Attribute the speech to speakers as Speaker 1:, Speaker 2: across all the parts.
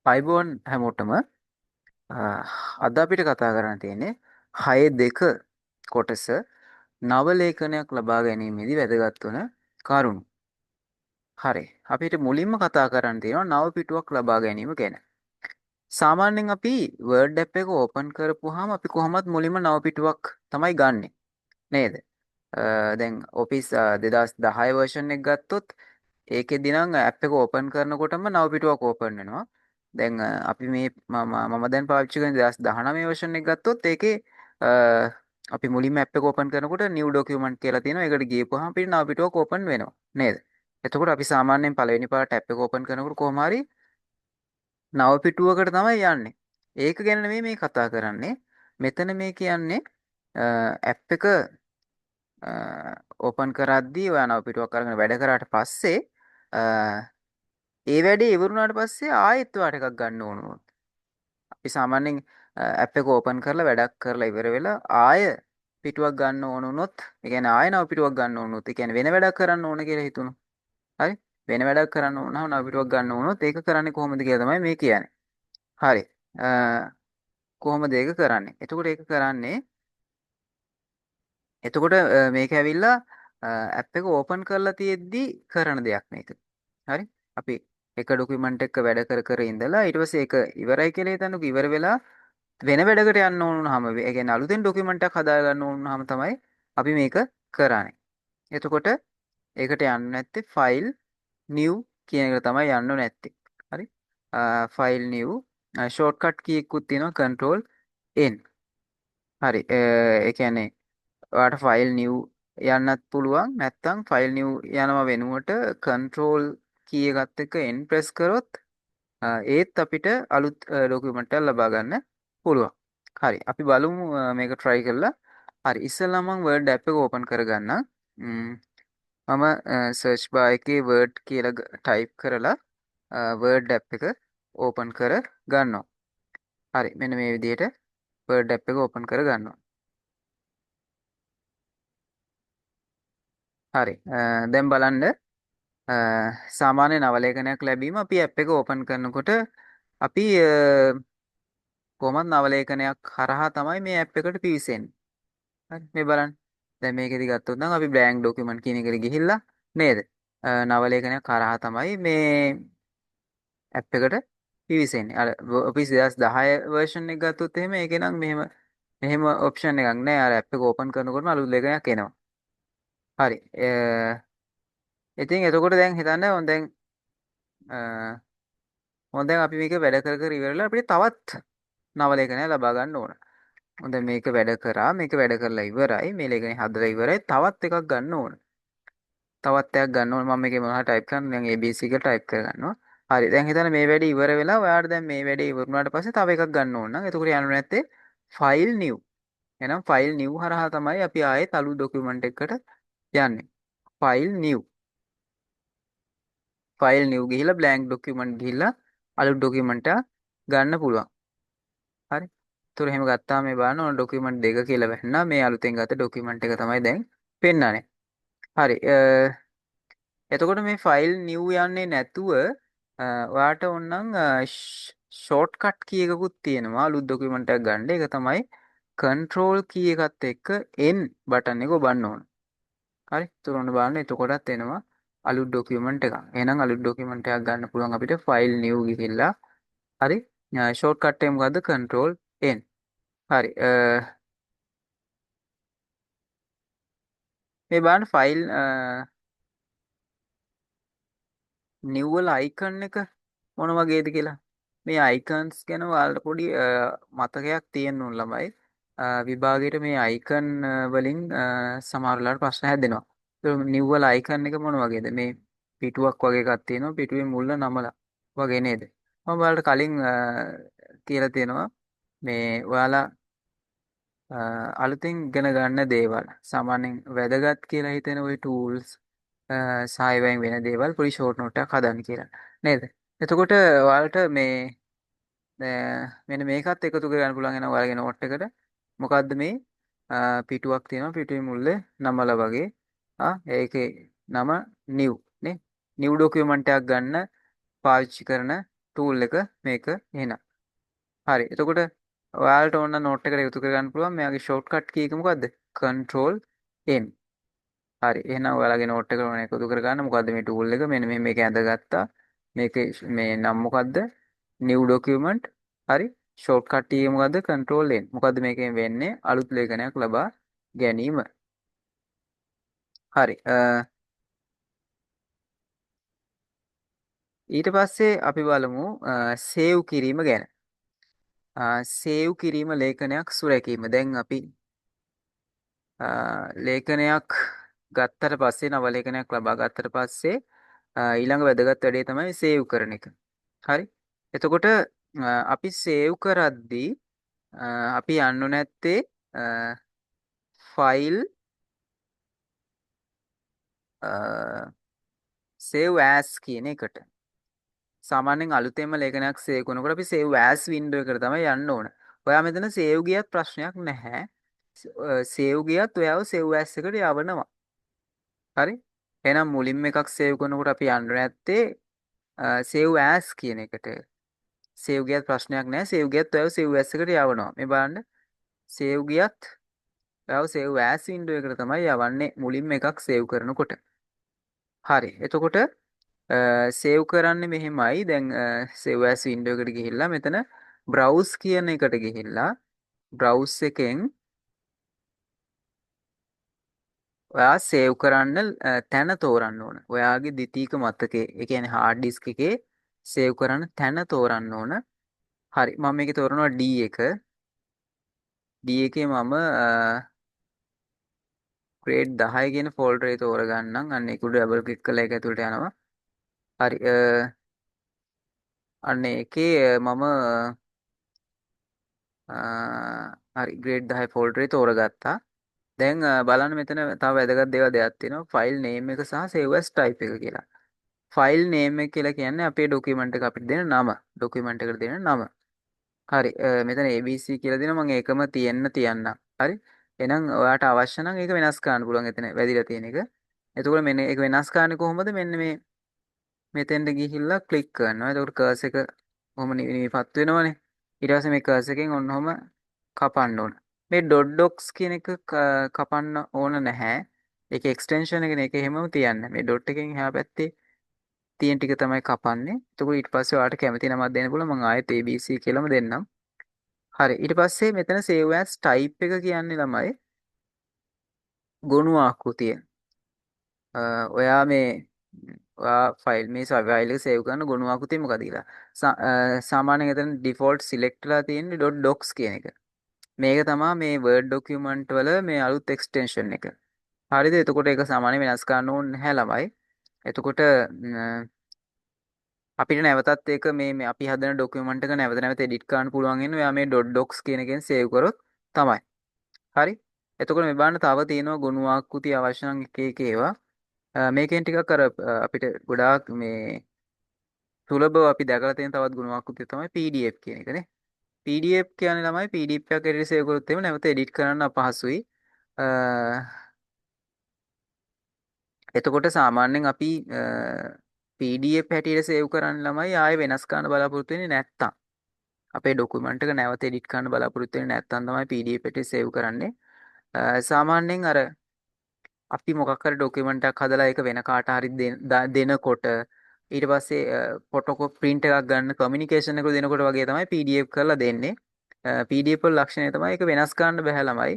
Speaker 1: අයිබෝන් හැමෝටම අද අපිට කතා කරන්න තියෙන්නේ 6.2 කොටස නව ලේඛනයක් ලබා ගැනීමේදී වැදගත් වන කරුණු. හරි. අපිට මුලින්ම කතා කරන්න තියෙනවා නව පිටුවක් ලබා ගැනීම ගැන. සාමාන්‍යයෙන් අපි Word app එක ඕපන් කරපුවාම අපි කොහොමත් මුලින්ම නව පිටුවක් තමයි ගන්නෙ. නේද? දැන් Office 2010 version එක ගත්තොත් ඒකෙදි නම් ඇප් එක ඕපන් කරනකොටම නව පිටුවක් ඕපන් වෙනවා. දැන් අපි මේ මම දැන් පාවිච්චි කරන 2019 version එක ගත්තොත් ඒකේ අ, අපි මුලින්ම ඇප් එක ඕපන් කරනකොට new document කියලා තියෙනවා. ඒකට ගියපුවාම අපිට නව පිටුවක් ඕපන් වෙනවා. නේද? එතකොට අපි සාමාන්‍යයෙන් පළවෙනි පාරට ඇප් එක ඕපන් කරනකොට කොහොම හරි නව පිටුවකට තමයි යන්නේ. ඒක ගැන නෙමෙයි මේ කතා කරන්නේ. මෙතන මේ කියන්නේ ඇප් එක ඕපන් කරද්දී ඔයා නව පිටුවක් අරගෙන වැඩ කරාට පස්සේ ඒ වැඩේ ඉවරුණාට පස්සේ ආයෙත් ඔයාට එකක් ගන්න ඕන වුණොත් අපි සාමාන්‍යයෙන් ඇප් එක ඕපන් කරලා වැඩක් කරලා ඉවර වෙලා ආය පිටුවක් ගන්න ඕන වුණොත් ඒ කියන්නේ ආය නව පිටුවක් ගන්න ඕන වුණොත් ඒ කියන්නේ වෙන වැඩක් කරන්න ඕන කියලා හිතුණා. හරි? වෙන වැඩක් කරන්න ඕන නම් නව පිටුවක් ගන්න වුණොත් ඒක කරන්නේ කොහොමද කියලා තමයි මේ කියන්නේ. හරි. අ, කොහොමද ඒක කරන්නේ? එතකොට ඒක කරන්නේ එතකොට මේක ඇවිල්ලා ඇප් එක ඕපන් කරලා තියෙද්දි කරන දෙයක් මේක. හරි? අපි එක ඩොකියුමන්ට් එක වැඩ කර කර ඉඳලා ඊට පස්සේ ඒක ඉවරයි කියලා හිතන්නකෝ ඉවර වෙලා වෙන වැඩකට යන්න ඕන වුනහම ඒ කියන්නේ අලුතෙන් ඩොකියුමන්ට් එකක් හදා ගන්න ඕන වුනහම තමයි අපි මේක කරන්නේ. එතකොට ඒකට යන්න නැත්තේ ෆයිල් new කියන එක තමයි යන්න නැත්තේ. හරි? ෆයිල් new ෂෝට්කට් කී එකකුත් තියෙනවා control n. හරි. ඒ කියන්නේ ඔයාට ෆයිල් නිව් යන්නත් පුළුවන් නැත්නම් ෆයිල් නිව් යනවා වෙනුවට control key එකත් එක්ක n press කරොත් ඒත් අපිට අලුත් ඩොකියුමන්ට් එකක් ලබා ගන්න පුළුවන්. හරි අපි බලමු මේක try කරලා. හරි ඉස්සෙල්ලා මම Word app එක open කරගන්නම්. මම search bar එකේ Word කියලා type කරලා Word app එක open කර ගන්නවා. හරි මෙන්න මේ විදිහට Word app එක open කර ගන්නවා. හරි දැන් බලන්න සාමාන්‍ය නවලේඛනයක් ලැබීම අපි ඇප් එක ඕපන් කරනකොට අපි කොහොමද නවලේඛනයක් හරහා තමයි මේ ඇප් එකට පිවිසෙන්නේ. හරි මේ බලන්න. දැන් මේකෙදි ගත්තොත් නම් අපි blank document කියන එකට ගිහිල්ලා නේද? නවලේඛනයක් හරහා තමයි මේ ඇප් එකට පිවිසෙන්නේ. අර Office 2010 version එක ගත්තොත් එහෙම ඒකේ නම් මෙහෙම option එකක් නැහැ. අර ඇප් එක ඕපන් කරනකොටම අලුත් ලේඛනයක් එනවා. හරි. ඉතින් එතකොට දැන් හිතන්න දැන් හොඳයි අපි මේක වැඩ කර කර ඉවරලා අපිට තවත් නව ලේඛනයක් ලබා ගන්න ඕන. හොඳයි මේක වැඩ කරා මේක වැඩ කරලා ඉවරයි මේ ලේඛනය හදලා ඉවරයි තවත් එකක් ගන්න ඕන. තවත් එකක් ගන්න ඕන මම මේකේ මොනවද ටයිප් කරන්නේ දැන් ABC කියලා ටයිප් කර ගන්නවා. හරි දැන් හිතන්න මේ වැඩේ ඉවර වෙලා ඔයාලට දැන් මේ වැඩේ ඉවර වුණාට පස්සේ තව එකක් ගන්න ඕන නම් එතකොට යන්නේ නැත්තේ ෆයිල් නිව්. එහෙනම් ෆයිල් නිව් හරහා තමයි අපි ආයෙත් අලුත් ඩොකියුමන්ට් එකකට යන්නේ. ෆයිල් නිව් ෆයිල් නිව් ගිහිල්ලා බ්ලැන්ක් ඩොකියුමන්ට් ගිහිල්ලා අලුත් ඩොකියුමන්ට් එක ගන්න පුළුවන්. හරි. ඒතර එහෙම ගත්තාම මේ බලන්න ඕන ඩොකියුමන්ට් දෙක කියලා වැටෙනවා. මේ අලුතෙන් ගත්ත ඩොකියුමන්ට් එක තමයි දැන් පෙන්නන්නේ. හරි. එතකොට මේ ෆයිල් නිව් යන්නේ නැතුව ඔයාට ඕනනම් ෂෝට්කට් කී එකකුත් තියෙනවා අලුත් ඩොකියුමන්ට් එකක් ගන්න. ඒක තමයි control key එකත් එක්ක n බටන් එක ඔබන්න ඕන. හරි. ඒතර ඔන්න බලන්න එතකොටත් එනවා අලුත් ඩොකියුමන්ට් එකක්. එහෙනම් අලුත් ඩොකියුමන්ට් එකක් ගන්න පුළුවන් අපිට ෆයිල් නිව් ගිහිල්ලා. හරි. ෂෝට්කට් එක මොකද්ද? control n. හරි මේ බලන්න ෆයිල් නිව් වල අයිකන් එක මොන වගේද කියලා මේ අයිකන්ස් ගැන ඔයාලට පොඩි මතකයක් තියෙන්න ඕන ළමයි විභාගයට මේ අයිකන් වලින් සමහර වෙලාවට ප්‍රශ්න හැදෙනවා ඒක නිව් වල අයිකන් එක මොන වගේද මේ පිටුවක් වගේ එකක් තියෙනවා පිටුවේ මුල්ල නමලා වගේ නේද මම ඔයාලට කලින් කියලා තියෙනවා මේ ඔයාලා අලුතින් ඉගෙන ගන්න දේවල් සාමාන්‍යයෙන් වැදගත් කියලා හිතෙන ওই tools සායවයෙන් වෙන දේවල් පොඩි ෂෝට් නෝට් එකක් හදන්න කියලා නේද? එතකොට ඔයාලට මේ මෙන්න මේකත් එකතු කරගන්න පුළුවන් වෙනවා ඔයාලගේ නෝට් එකට. මොකද්ද මේ පිටුවක් තියෙනවා පිටුවේ මුල්ලේ නමලා වගේ. ඒකේ නම new නේ. new document එකක් ගන්න පාවිච්චි කරන tool එක මේක එහෙනම්. හරි. එතකොට ඔයාලට ඕන නෝට් එකට එකතු කරගන්න පුළුවන්. මෙයාගේ shortcut key එක මොකද්ද? control n. හරි. එහෙනම් ඔයාලගේ නෝට් එකට ඕන එකතු කරගන්න. මොකද්ද මේ tool එක? මෙන්න මේක ඇඳගත්තා. මේක මේ නම මොකද්ද? new document. හරි. shortcut key එක මොකද්ද? control n. මොකද්ද මේකෙන් වෙන්නේ? අලුත් ලේඛනයක් ලබා ගැනීම. හරි. ඊට පස්සේ අපි බලමු සේව් කිරීම ගැන. සේව් කිරීම ලේඛනයක් සුරැකීම. දැන් අපි ලේඛනයක් ගත්තට පස්සේ නව ලේඛනයක් ලබා ගත්තට පස්සේ ඊළඟ වැදගත් වැඩේ තමයි සේව් කරන එක. හරි. එතකොට අපි සේව් කරද්දී අපි යන්න නැත්තේ ෆයිල් save as කියන එකට. සාමාන්‍යයෙන් අලුතෙන්ම ලේඛනයක් සේව් කරනකොට අපි save as window එකට තමයි යන්න ඕන. ඔයා මෙතන save ගියත් ප්‍රශ්නයක් නැහැ. save ගියත් ඔයාව save as එකට යවනවා. හරි? එහෙනම් මුලින්ම එකක් save කරනකොට අපි යන්න නැත්තේ save as කියන එකට. save ගියත් ප්‍රශ්නයක් නැහැ. save ගියත් ඔයාව save as එකට යවනවා. මේ බලන්න. save ගියත් ඔයාව save as window එකට තමයි යවන්නේ මුලින්ම එකක් save කරනකොට. හරි. එතකොට සේව් කරන්නේ මෙහෙමයි. දැන් save as window එකට ගිහිල්ලා මෙතන browse කියන එකට ගිහිල්ලා browse එකෙන් ඔයා සේව් කරන්න තැන තෝරන්න ඕන. ඔයාගේ ද්විතීක මතකයේ, ඒ කියන්නේ hard disk එකේ සේව් කරන්න තැන තෝරන්න ඕන. හරි. මම මේකේ තෝරනවා D එක. D එකේ මම grade 10 කියන folder එක තෝරගන්නම්. අන්න ඒක උඩ double click කළා ඒක ඇතුළට යනවා. හරි. අන්න ඒකේ මම හරි grade 10 folder එක තෝරගත්තා. දැන් බලන්න මෙතන තව වැදගත් දේවල් දෙකක් තියෙනවා. ෆයිල් නේම් එක සහ save as type එක කියලා. ෆයිල් නේම් එක කියලා කියන්නේ අපේ ડોකියුමන්ට් එක අපිට දෙන නම. ડોකියුමන්ට් එකට දෙන නම. හරි. මෙතන ABC කියලා දෙනවා. මම ඒකම තියන්නම්. හරි. එහෙනම් ඔයාට අවශ්‍ය නම් ඒක වෙනස් කරන්න පුළුවන් එතන වැදිලා තියෙන එක. එතකොට මෙන්න ඒක වෙනස් කරන්නේ කොහොමද? මෙන්න මේ මෙතෙන්ට ගිහිල්ලා ක්ලික් කරනවා. එතකොට කර්ස් එක කොහොම නිවිපත් වෙනවනේ. ඊට පස්සේ මේ කර්ස් එකෙන් ඔන්නෝම කපන්න ඕන. මේ ඩොට් ඩොක්ස් කියන එක කපන්න ඕන නැහැ. ඒක එක්ස්ටෙන්ෂන් එකනේ. ඒක එහෙමම තියන්න. මේ ඩොට් එකෙන් එහා පැත්තේ තියෙන ටික තමයි කපන්නේ. එතකොට ඊට පස්සේ ඔයාලට කැමති නමක් දෙන්න පුළුවන්. මම ආයෙත් ABC කියලාම දෙන්නම්. හරි. ඊට පස්සේ මෙතන save as type එක කියන්නේ ළමයි ගොනු ආකෘතිය. ඔයා මේ ඔයා ෆයිල් මේ ෆයිල් එක සේව් කරන ගොනු ආකෘතිය මොකද කියලා. සාමාන්‍යයෙන් එතන default select වෙලා තියෙන්නේ .docs කියන එක. මේක තමයි මේ Word document වල මේ අලුත් extension එක. හරිද? එතකොට ඒක සාමාන්‍යයෙන් වෙනස් කරන්න ඕනේ නැහැ ළමයි. එතකොට අපිට නැවතත් ඒක මේ අපි හදන document එක නැවත නැවත edit කරන්න පුළුවන් වෙන්නේ ඔයා මේ .docs කියන එකෙන් save කරොත් තමයි. හරි? එතකොට මේ බලන්න තව තියෙනවා ගොනු ආකෘති අවශ්‍ය නම් එක එක ඒවා. මේකෙන් ටිකක් අර අපිට ගොඩාක් මේ සුලභව අපි දැකලා තියෙන තවත් ගුණ ආකෘතිය තමයි PDF කියන එකනේ. PDF කියන්නේ ළමයි PDF එකක් එඩිට් සේව් කරොත් එimhe නැවත එඩිට් කරන්න අපහසුයි. එතකොට සාමාන්‍යයෙන් අපි PDF හැටියට සේව් කරන්න ළමයි ආයෙ වෙනස් කරන්න බලාපොරොත්තු වෙන්නේ නැත්තම්. අපේ ડોකියුමන්ට් එක නැවත එඩිට් කරන්න බලාපොරොත්තු වෙන්නේ නැත්තම් තමයි PDF එකට සේව් කරන්නේ. සාමාන්‍යයෙන් අර අපි මොකක් හරි ડોකියුමන්ට් එකක් හදලා ඒක වෙන කාට හරි දෙනකොට ඊට පස්සේ ෆොටෝ ප්‍රින්ට් එකක් ගන්න කමියුනිකේෂන් එක දෙනකොට වගේ තමයි PDF කරලා දෙන්නේ. PDF වල ලක්ෂණය තමයි ඒක වෙනස් කරන්න බෑ ළමයි.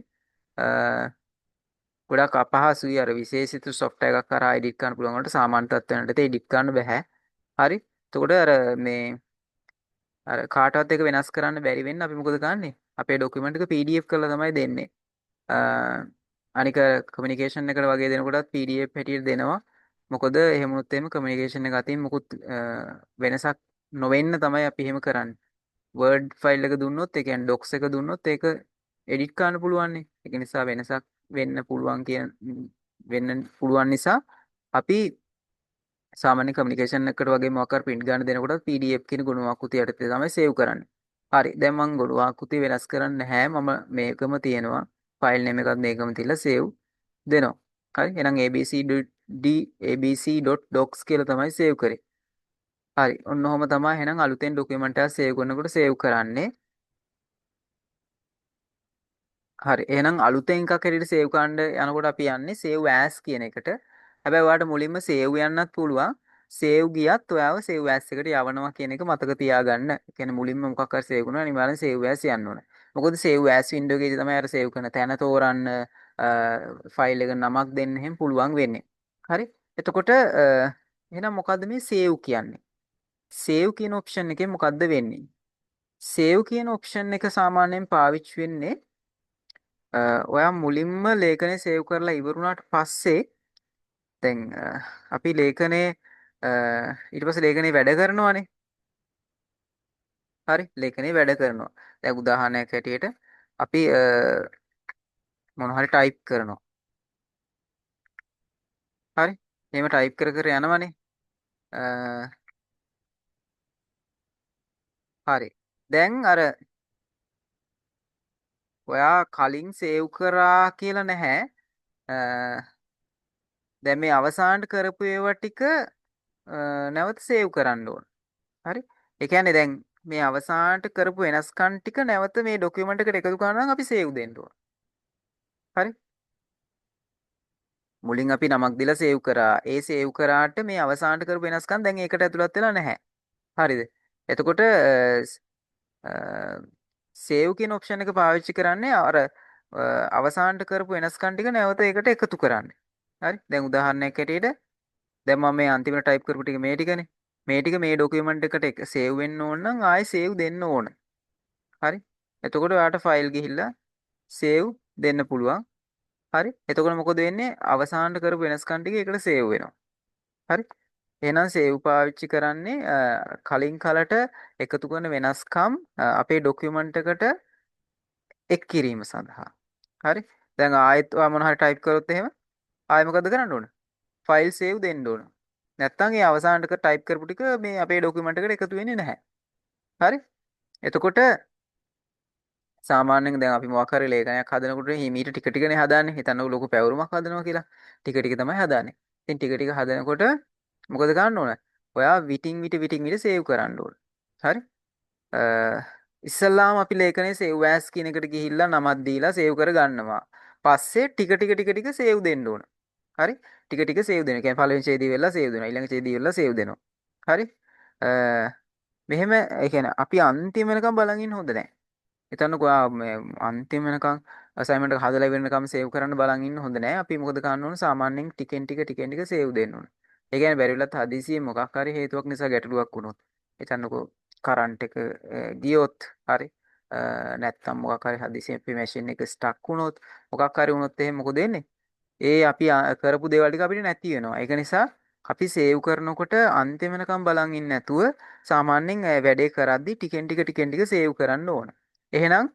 Speaker 1: ගොඩක් අපහසුයි අර විශේෂිත software එකක් කරා edit කරන්න පුළුවන් වලට සාමාන්‍ය තත්ත්වයකට edit කරන්න බෑ. හරි. එතකොට අර කාටවත් එක වෙනස් කරන්න බැරි වෙන්න අපි මොකද කරන්නේ? අපේ ડોකියුමන්ට් එක PDF කරලා තමයි දෙන්නේ. අනික කමියුනිකේෂන් එකට වගේ දෙනකොටත් PDF හැටියට දෙනවා. මොකද එහෙම වුණොත් එහෙම කමියුනිකේෂන් එක අතින් මොකුත් වෙනසක් නොවෙන්න තමයි අපි එහෙම කරන්නේ. Word ෆයිල් එක දුන්නොත් ඒ කියන්නේ docs එක දුන්නොත් ඒක edit කරන්න පුළුවන් නේ. ඒක නිසා වෙනසක් වෙන්න පුළුවන් නිසා අපි සාමාන්‍ය කමියුනිකේෂන් එකට වගේ මොකක් හරි print ගන්න දෙනකොට PDF කියන ගුණ ආකෘතිය යටතේ තමයි save කරන්නේ. හරි. දැන් මම ගුණ ආකෘතිය වෙනස් කරන්නේ නැහැ. මම මේකම තියෙනවා. ෆයිල් නේම් එකත් මේකම තියලා save දෙනවා. හරි. එහෙනම් abc.docs කියලා තමයි save කරේ. හරි. ඔන්න ඔහොම තමයි එහෙනම් අලුතෙන් ડોකියුමන්ට් එකක් සේව් කරනකොට සේව් කරන්නේ. හරි. එහෙනම් අලුතෙන් එකක් හැටියට සේව් කරන්න යනකොට අපි යන්නේ save as කියන එකට. හැබැයි ඔයාලට මුලින්ම save යන්නත් පුළුවන්. save ගියත් ඔයාව save as එකට යවනවා කියන එක මතක තියාගන්න. ඒ කියන්නේ මුලින්ම මොකක් හරි save කරනවා අනිවාර්යෙන් save as යන්න ඕනේ. මොකද save as window එකේදී තමයි අර save කරන තැන තෝරන්න ෆයිල් එක නමක් දෙන්න එහෙම පුළුවන් වෙන්නේ. හරි. එතකොට එහෙනම් මොකද්ද මේ save කියන්නේ? save කියන ඔප්ෂන් එකේ මොකද්ද වෙන්නේ? save කියන ඔප්ෂන් එක සාමාන්‍යයෙන් පාවිච්චි වෙන්නේ ඔයා මුලින්ම ලේඛනය සේව් කරලා ඉවරුණාට පස්සේ දැන් අපි ලේඛනයේ ඊට පස්සේ ලේඛනයේ වැඩ කරනවානේ. හරි ලේඛනයේ වැඩ කරනවා. දැන් උදාහරණයක් හැටියට අපි මොන හරි ටයිප් කරනවා. හරි. එහෙම ටයිප් කර කර යනවනේ. අ, හරි. දැන් අර ඔයා කලින් සේව් කරා කියලා නැහැ. අ, දැන් මේ අවසානට කරපු ඒවා ටික නැවත සේව් කරන්න ඕන. හරි. ඒ කියන්නේ දැන් මේ අවසානට කරපු වෙනස්කම් ටික නැවත මේ ડોකියුමන්ට් එකට එකතු කරනවා නම් අපි සේව් දෙන්න ඕන. හරි. මුලින් අපි නමක් දීලා සේව් කරා. ඒ සේව් කරාට මේ අවසානට කරපු වෙනස්කම් දැන් ඒකට ඇතුළත් වෙලා නැහැ. හරිද? එතකොට සේව් කියන ඔප්ෂන් එක පාවිච්චි කරන්නේ අර අවසානට කරපු වෙනස්කම් ටික නැවත ඒකට එකතු කරන්න. හරි. දැන් උදාහරණයක් හැටියට දැන් මම මේ අන්තිමට ටයිප් කරපු ටික මේ ටිකනේ. මේ ටික මේ ડોකියුමන්ට් එකට සේව් වෙන්න ඕන නම් ආයෙ සේව් දෙන්න ඕන. හරි. එතකොට ඔයාලට ෆයිල් ගිහිල්ලා සේව් දෙන්න පුළුවන්. හරි. එතකොට මොකද වෙන්නේ? අවසානට කරපු වෙනස්කම් ටික ඒකට සේව් වෙනවා. හරි. එහෙනම් සේව් පාවිච්චි කරන්නේ කලින් කලට එකතු කරන වෙනස්කම් අපේ ડોකියුමන්ට් එකට එක් කිරීම සඳහා. හරි. දැන් ආයෙත් ඔයා මොන හරි ටයිප් කරොත් එහෙම ආයෙ මොකද කරන්න ඕන? ෆයිල් සේව් දෙන්න ඕන. නැත්තම් ඒ අවසානට ටයිප් කරපු ටික මේ අපේ ડોකියුමන්ට් එකට එකතු වෙන්නේ නැහැ. හරි. එතකොට සාමාන්‍යයෙන් දැන් අපි මොකක් හරි ලේඛනයක් හදනකොට හිමීට ටික ටිකනේ හදාන්නේ. හිතන්නකො ලොකු පැවරුමක් හදනවා කියලා. ටික ටික තමයි හදාන්නේ. ඉතින් ටික ටික හදනකොට මොකද කරන්න ඕන? ඔයා විටින් විට සේව් කරන්න ඕන. හරි? අ ඉස්සල්ලාම අපි ලේඛනයේ save as කියන එකට ගිහිල්ලා නමක් දීලා සේව් කර ගන්නවා. පස්සේ ටික ටික සේව් දෙන්න ඕන. හරි? ටික ටික සේව් දෙනවා. කියන්නේ පළවෙනි ඡේදය වෙලා සේව් දෙනවා. ඊළඟ ඡේදය වෙලා සේව් දෙනවා. හරි? අ මෙහෙම ඒ කියන්නේ අපි අන්තිම වෙනකම් බලන් ඉන්න හොඳ නැහැ. හිතන්නකෝ ඔයා මේ අන්තිම වෙනකම් අසයින්මන්ට් එක හදලා ඉවරනකම් සේව් කරන්න බලන් ඉන්න හොඳ නෑ. අපි මොකද කරන්න ඕන? සාමාන්‍යයෙන් ටිකෙන් ටික සේව් දෙන්න ඕන. ඒ කියන්නේ බැරි වෙලත් හදිසියෙන් මොකක් හරි හේතුවක් නිසා ගැටලුවක් වුණොත්. හිතන්නකෝ කරන්ට් එක ගියොත් හරි. නැත්තම් මොකක් හරි හදිසියෙන් අපේ මැෂින් එක ස්ටක් වුණොත් මොකක් හරි වුණොත් එහෙම මොකද වෙන්නේ? ඒ අපි කරපු දේවල් ටික අපිට නැති වෙනවා. ඒක නිසා අපි සේව් කරනකොට අන්තිම වෙනකම් බලන් ඉන්නේ නැතුව සාමාන්‍යයෙන් වැඩේ කරද්දි ටිකෙන් ටික සේව් කරන්න ඕන. එහෙනම්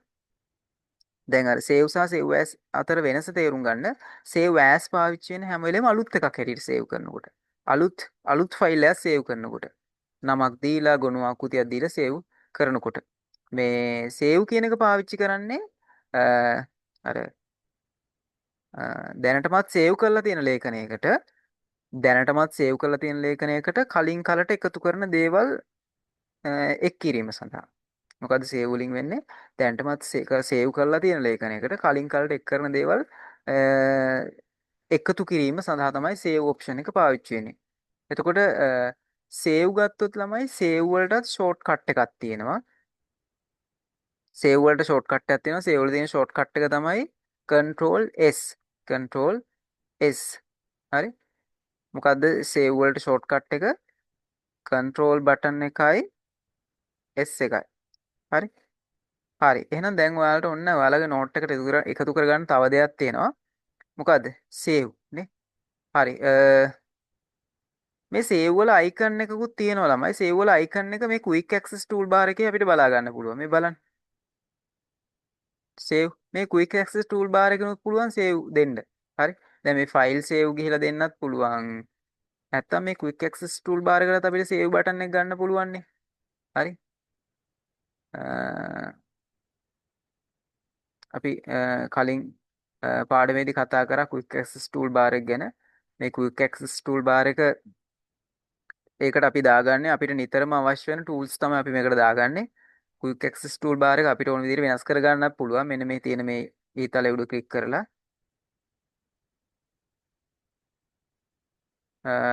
Speaker 1: දැන් අර save සහ save as අතර වෙනස තේරුම් ගන්න save as පාවිච්චි වෙන හැම වෙලේම අලුත් එකක් හැටියට save කරනකොට අලුත් ෆයිල් එකක් save කරනකොට නමක් දීලා ගොනු ආකෘතියක් දීලා save කරනකොට මේ save කියන එක පාවිච්චි කරන්නේ අ, අර දැනටමත් save කරලා තියෙන ලේඛනයකට දැනටමත් save කරලා තියෙන ලේඛනයකට කලින් කලට එකතු කරන දේවල් එක් කිරීම සඳහා මොකද සේව් වලින් වෙන්නේ දැනටමත් සේව් කරලා තියෙන ලේඛනයකට කලින් කලට එක් කරන දේවල් අ, එකතු කිරීම සඳහා තමයි සේව් ඔප්ෂන් එක පාවිච්චි වෙන්නේ. එතකොට සේව් ගත්තොත් ළමයි සේව් වලටත් ෂෝට් කට් එකක් තියෙනවා. සේව් වලට ෂෝට් කට් එකක් තියෙනවා. සේව් වල තියෙන ෂෝට් කට් එක තමයි control S. control S. හරි. මොකද්ද සේව් වලට ෂෝට් කට් එක? control බටන් එකයි S එකයි. හරි. හරි. එහෙනම් දැන් ඔයාලට ඔන්න ඔයාලගේ නෝට් එකට එකතු කරගන්න තව දෙයක් තියෙනවා. මොකද්ද? save නේ. හරි. මේ save වල icon එකකුත් තියෙනවා ළමයි. save වල icon එක මේ quick access toolbar එකේ අපිට බලා ගන්න පුළුවන්. මේ බලන්න. save මේ quick access toolbar එකනොත් පුළුවන් save දෙන්න. හරි. දැන් මේ file save ගිහිලා දෙන්නත් පුළුවන්. නැත්තම් මේ quick access toolbar එකකට අපිට save button එක ගන්න පුළුවන් නේ. හරි. අපි කලින් පාඩමේදී කතා කරා quick access toolbar එක ගැන. මේ quick access toolbar එක ඒකට අපි දාගන්නේ අපිට නිතරම අවශ්‍ය වෙන tools තමයි අපි මේකට දාගන්නේ. quick access tool bar එක අපිට ඕන විදිහට වෙනස් කර ගන්නත් පුළුවන්. මෙන්න මේ තියෙන මේ ඊතලෙ උඩ ක්ලික් කරලා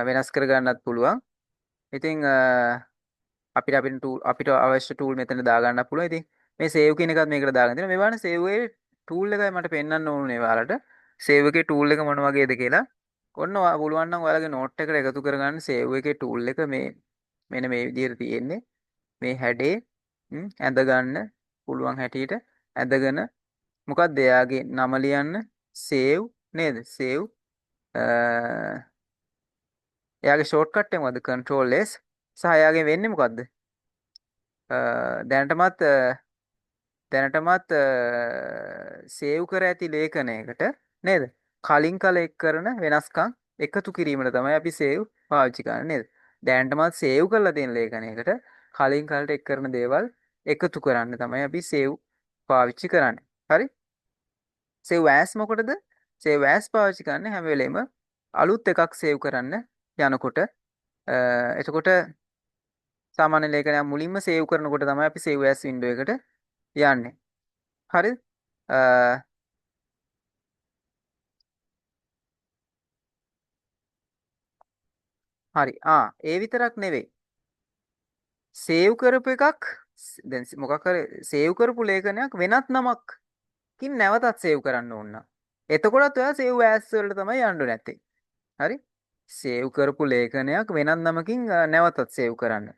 Speaker 1: වෙනස් කර ගන්නත් පුළුවන්. ඉතින් අපිට අවශ්‍ය tool මෙතන දාගන්න පුළුවන්. ඉතින් මේ save කියන එකත් මේකට දාගන්න තියෙනවා. මේ වань save එකේ tool එකයි මට පෙන්වන්න ඕනේ ඔයාලට. save එකේ tool එක මොන වගේද කියලා. ඔන්න පුළුවන් නම් ඔයාලගේ note එකට එකතු කරගන්න save එකේ tool එක මේ මෙන්න මේ විදිහට තියෙන්නේ. මේ හැඩේ ඇඳ ගන්න පුළුවන් හැටියට ඇඳගෙන මොකක්ද එයාගේ නම ලියන්න save නේද save එයාගේ ෂෝට්කට් එක මොකද්ද control S සහ එයාගේ වෙන්නේ මොකද්ද දැනටමත් සේව් කර ඇති ලේඛනයකට නේද කලින් කල එක් කරන වෙනස්කම් එකතු කිරීමට තමයි අපි සේව් පාවිච්චි කරන්නේ නේද දැනටමත් සේව් කරලා තියෙන ලේඛනයකට කලින් කලට එක් කරන දේවල් එකතු කරන්න තමයි අපි සේව් පාවිච්චි කරන්නේ හරි සේව් ඇස් මොකටද සේව් ඇස් පාවිච්චි කරන්නේ හැම වෙලෙම අලුත් එකක් සේව් කරන්න යනකොට එතකොට සාමාන්‍ය ලේඛනයක් මුලින්ම සේව් කරනකොට තමයි අපි සේව් ඇස් වින්ඩෝ එකට යන්නේ හරිද හරි ඒ විතරක් නෙවෙයි සේව් කරපු එකක් දැන් මොකක් හරි සේව් කරපු ලේඛනයක් වෙනත් නමක්කින් නැවතත් සේව් කරන්න ඕන. එතකොටත් ඔයා සේව් ඇස් වලට තමයි යන්න ඕනේ නැත්තේ. හරි? සේව් කරපු ලේඛනයක් වෙනත් නමකින් නැවතත් සේව් කරන්න.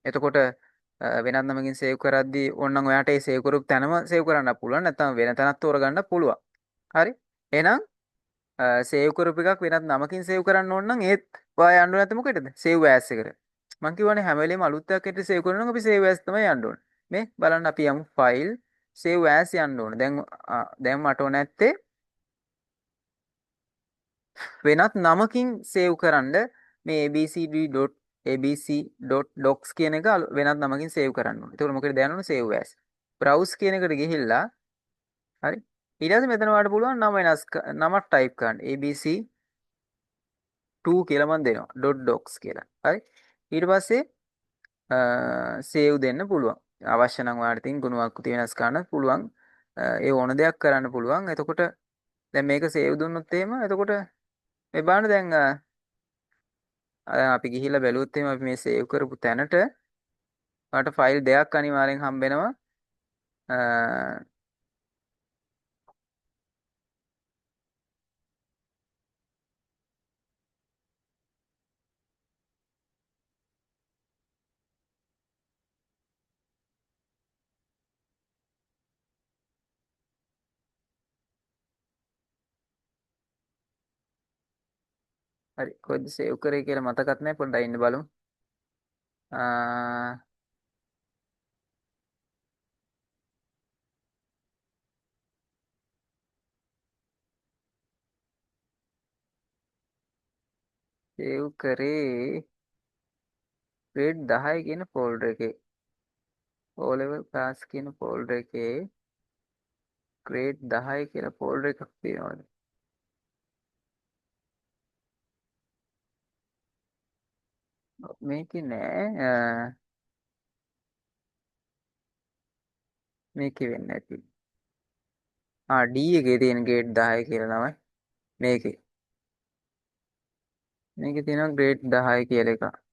Speaker 1: එතකොට වෙනත් නමකින් සේව් කරද්දී ඕනනම් ඔයාට ඒ සේව් කරපු තැනම සේව් කරන්න පුළුවන්. නැත්නම් වෙන තැනක් තෝරගන්න පුළුවන්. හරි? එහෙනම් සේව් කරපු එකක් වෙනත් නමකින් සේව් කරන්න ඕන නම් ඒත් ඔයා යන්න ඕනේ නැත්නම් මොකටද? සේව් ඇස් එකට. මං කියවනේ හැම වෙලේම අලුත් එකක් ඇට සේව් කරනවා නම් අපි සේව් ඇස් තමයි යන්න ඕනේ. මේ බලන්න අපි යමු ෆයිල් සේව් ඇස් යන්න ඕනේ. දැන් මට ඕන නැත්තේ වෙනත් නමකින් සේව් කරන්න මේ abcd.abc.docs කියන එක වෙනත් නමකින් සේව් කරන්න ඕනේ. ඒකට මොකද දැනන්න ඕනේ සේව් ඇස්. browse කියන එකට ගිහිල්ලා හරි. ඊට පස්සේ මෙතන ඔයාලට පුළුවන් නම නමක් ටයිප් කරන්න. abc2 කියලා මම දෙනවා. .docs කියලා. හරි. ඊට පස්සේ සේව් දෙන්න පුළුවන් අවශ්‍ය නම් ඔයාලට තින් ගුණාකෘති වෙනස් කරන්න පුළුවන් ඒ ඕන දෙයක් කරන්න පුළුවන් එතකොට දැන් මේක සේව් දුන්නොත් එහෙම එතකොට මේ බලන්න දැන් අපි ගිහිල්ලා බැලුවොත් එහෙම අපි මේ සේව් කරපු තැනට ඔයාලට ෆයිල් දෙකක් අනිවාර්යෙන් හම්බ වෙනවා හරි කොහෙද සේව් කරේ කියලා මතකත් නැහැ පොඩ්ඩක් ඉන්න බලමු සේව් කරේ grade 10 කියන ෆෝල්ඩර් එකේ O level class කියන ෆෝල්ඩර් එකේ grade 10 කියලා ෆෝල්ඩර් එකක් තියෙනවා මේකේ නෑ මේකේ වෙන්නේ නැති D එකේ තියෙන ගේට් 10 කියලා තමයි මේකේ මේකේ තියෙනවා ග්‍රේඩ් 10 කියලා එකක්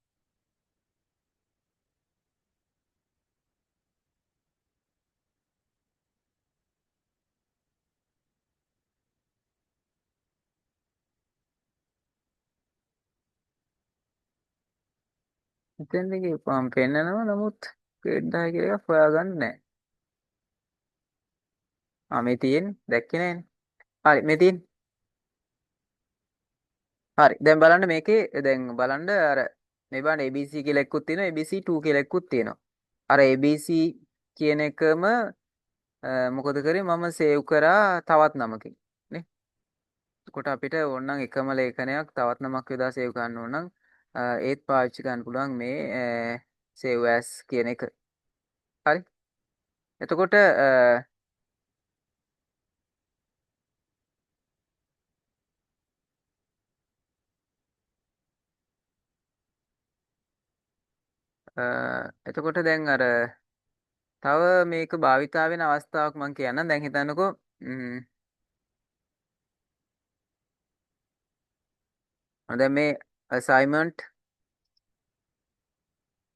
Speaker 1: එතෙන්ද ගිහපුවම පෙන්නනවා නමුත් ග්‍රේඩ් 10 කියලා එකක් හොයාගන්න නැහැ මේ තියෙන දැක්කේ නෑනේ හරි මේ තියෙන හරි දැන් බලන්න මේකේ දැන් බලන්න අර මේ බලන්න ABC කියලා එකකුත් තියෙනවා ABC2 කියලා එකකුත් තියෙනවා අර ABC කියන එකම මොකද කරේ මම සේව් කරා තවත් නමකින් නේ එතකොට අපිට ඕනනම් එකම ලේඛනයක් තවත් නමක් යොදා සේව් කරන්න ඕන නම් ඒත් පාවිච්චි කරන්න පුළුවන් මේ save as කියන එක. හරි. එතකොට එතකොට දැන් අර තව මේක භාවිතා වෙන අවස්ථාවක් මම කියන්නම්. දැන් හිතන්නකෝ දැන් මේ assignment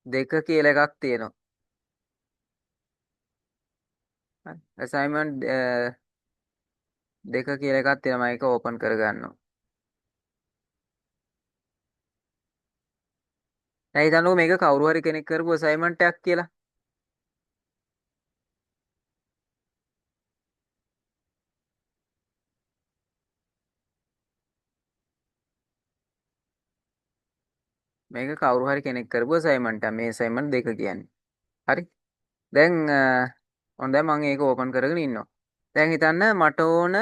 Speaker 1: දෙක කියලා එකක් තියෙනවා. හරි. assignment දෙක කියලා එකක් තියෙනවා. මම ඒක ඕපන් කරගන්නවා. දැන් හිතන්නකෝ මේක කවුරු හරි කෙනෙක් කරපු assignment එකක් කියලා. මේක කවුරු හරි කෙනෙක් කරපු assignment එකක්. මේ assignment දෙක කියන්නේ. හරි. දැන් ඔන්න දැන් මම ඒක ඕපන් කරගෙන ඉන්නවා. දැන් හිතන්න මට ඕන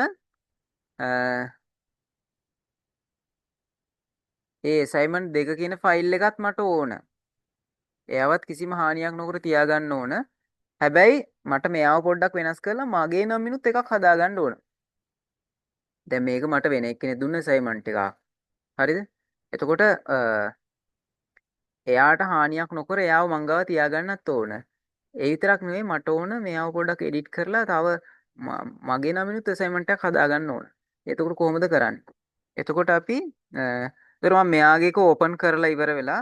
Speaker 1: ඒ assignment දෙක කියන ෆයිල් එකත් මට ඕන. එයාවත් කිසිම හානියක් නොකර තියාගන්න ඕන. හැබැයි මට මෙයාව පොඩ්ඩක් වෙනස් කරලා මගේ නමිනුත් එකක් හදාගන්න ඕන. දැන් මේක මට වෙන එක්කෙනෙක් දුන්න assignment එකක්. හරිද? එතකොට එයාට හානියක් නොකර එයාව මං ගාව තියාගන්නත් ඕන. ඒ විතරක් නෙවෙයි මට ඕන මෙයාව පොඩ්ඩක් එඩිට් කරලා තව මගේ නමිනුත් assignment එකක් හදාගන්න ඕන. එතකොට කොහොමද කරන්නේ? එතකොට අපි ඒතර මම මෙයාගේ එක ඕපන් කරලා ඉවර වෙලා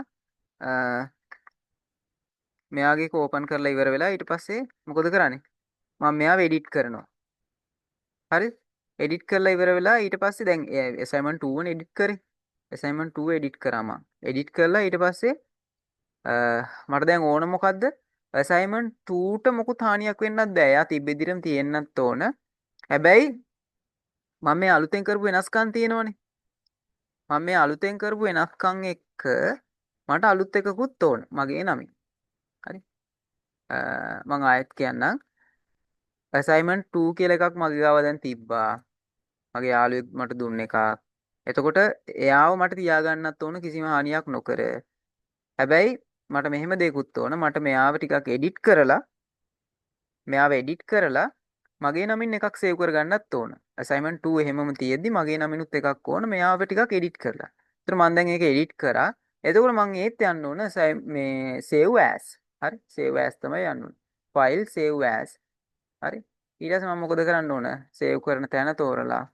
Speaker 1: මෙයාගේ එක ඕපන් කරලා ඉවර වෙලා ඊට පස්සේ මොකද කරන්නේ? මම මෙයාව එඩිට් කරනවා. හරි? එඩිට් කරලා ඉවර වෙලා ඊට පස්සේ දැන් assignment 2 වනේ එඩිට් කරේ. assignment 2 එඩිට් කරා මම. එඩිට් කරලා ඊට පස්සේ මට දැන් ඕන මොකද්ද? assignment 2ට මොකුත් හානියක් වෙන්නත් බෑ. එයා තිබ්බ විදිහටම තියෙන්නත් ඕන. හැබැයි මම මේ අලුතෙන් කරපු වෙනස්කම් තියෙනවනේ. මම මේ අලුතෙන් කරපු වෙනස්කම් එක්ක මට අලුත් එකකුත් ඕන මගේ නමින්. හරි? මම ආයෙත් කියන්නම්. assignment 2 කියලා එකක් මගේ ගාව දැන් තිබ්බා. මගේ යාළුවෙක් මට දුන්න එකක්. එතකොට එයාව මට තියාගන්නත් ඕන කිසිම හානියක් නොකර. හැබැයි මට මෙහෙම දෙයක්ත් ඕන. මට මෙයාව එඩිට් කරලා මගේ නමින් එකක් සේව් කරගන්නත් ඕන. assignment 2 එහෙමම තියෙද්දි මගේ නමිනුත් එකක් ඕන මෙයාව ටිකක් එඩිට් කරලා. ඒතර මම දැන් ඒක එඩිට් කරා. එතකොට මම ඒත් යන්න ඕන මේ save as. හරි? save as තමයි යන්න ඕන. file save as. හරි? ඊට පස්සේ මම මොකද කරන්න ඕන? save කරන තැන තෝරලා